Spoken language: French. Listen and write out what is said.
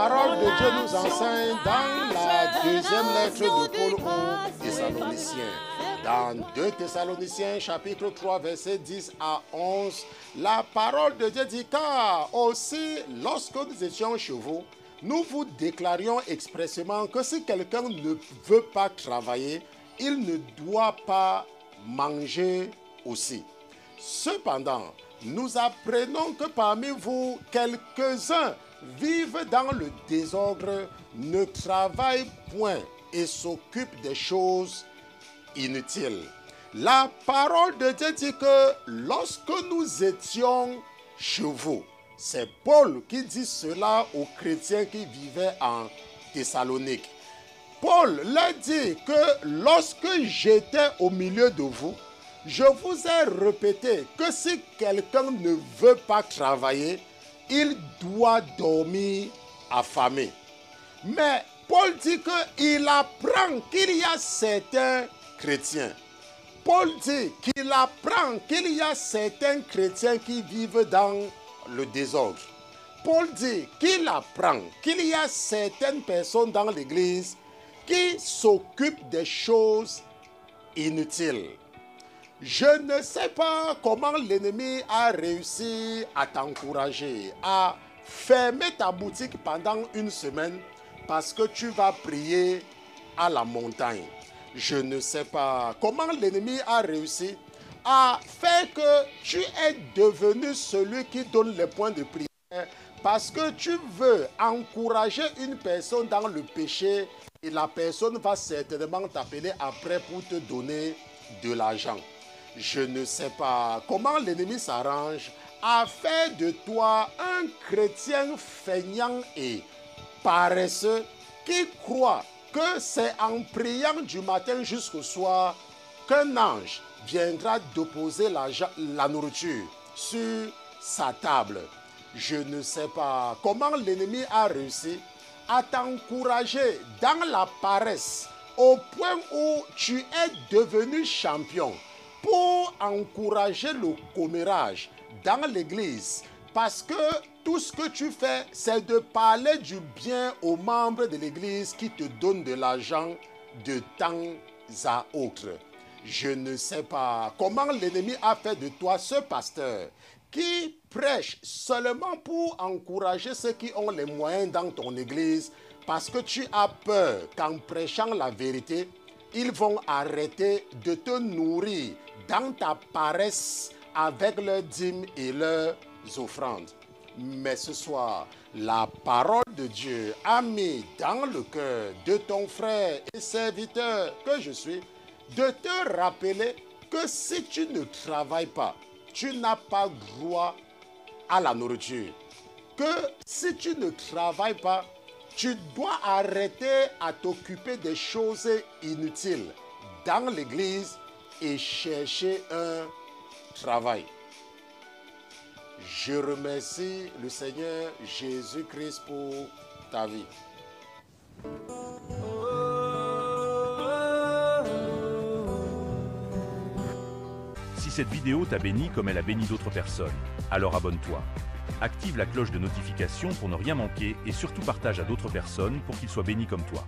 parole de Dieu nous enseigne dans la deuxième lettre de Paul aux Thessaloniciens. Dans 2 Thessaloniciens, chapitre 3, versets 10 à 11, la parole de Dieu dit: car aussi, lorsque nous étions chez vous, nous vous déclarions expressément que si quelqu'un ne veut pas travailler, il ne doit pas manger aussi. Cependant, nous apprenons que parmi vous, quelques-uns vivent dans le désordre, ne travaillent point et s'occupent des choses inutiles. La parole de Dieu dit que lorsque nous étions chez vous, c'est Paul qui dit cela aux chrétiens qui vivaient en Thessalonique. Paul leur dit que lorsque j'étais au milieu de vous, je vous ai répété que si quelqu'un ne veut pas travailler, il doit dormir affamé. Mais Paul dit qu'il apprend qu'il y a certains chrétiens. Paul dit qu'il apprend qu'il y a certains chrétiens qui vivent dans le désordre. Paul dit qu'il apprend qu'il y a certaines personnes dans l'église qui s'occupent des choses inutiles. Je ne sais pas comment l'ennemi a réussi à t'encourager à fermer ta boutique pendant une semaine parce que tu vas prier à la montagne. Je ne sais pas comment l'ennemi a réussi à faire que tu es devenu celui qui donne les points de prière parce que tu veux encourager une personne dans le péché et la personne va certainement t'appeler après pour te donner de l'argent. Je ne sais pas comment l'ennemi s'arrange à faire de toi un chrétien feignant et paresseux qui croit que c'est en priant du matin jusqu'au soir qu'un ange viendra déposer la nourriture sur sa table. Je ne sais pas comment l'ennemi a réussi à t'encourager dans la paresse au point où tu es devenu champion pour encourager le commérage dans l'église. Parce que tout ce que tu fais, c'est de parler du bien aux membres de l'église qui te donnent de l'argent de temps à autre. Je ne sais pas comment l'ennemi a fait de toi ce pasteur qui prêche seulement pour encourager ceux qui ont les moyens dans ton église parce que tu as peur qu'en prêchant la vérité, ils vont arrêter de te nourrir dans ta paresse avec leurs dîmes et leurs offrandes. Mais ce soir, la parole de Dieu a mis dans le cœur de ton frère et serviteur que je suis de te rappeler que si tu ne travailles pas, tu n'as pas droit à la nourriture. Que si tu ne travailles pas, tu dois arrêter à t'occuper des choses inutiles dans l'église et chercher un travail. Je remercie le Seigneur Jésus-Christ pour ta vie. Si cette vidéo t'a béni comme elle a béni d'autres personnes, alors abonne-toi. Active la cloche de notification pour ne rien manquer et surtout partage à d'autres personnes pour qu'ils soient bénis comme toi.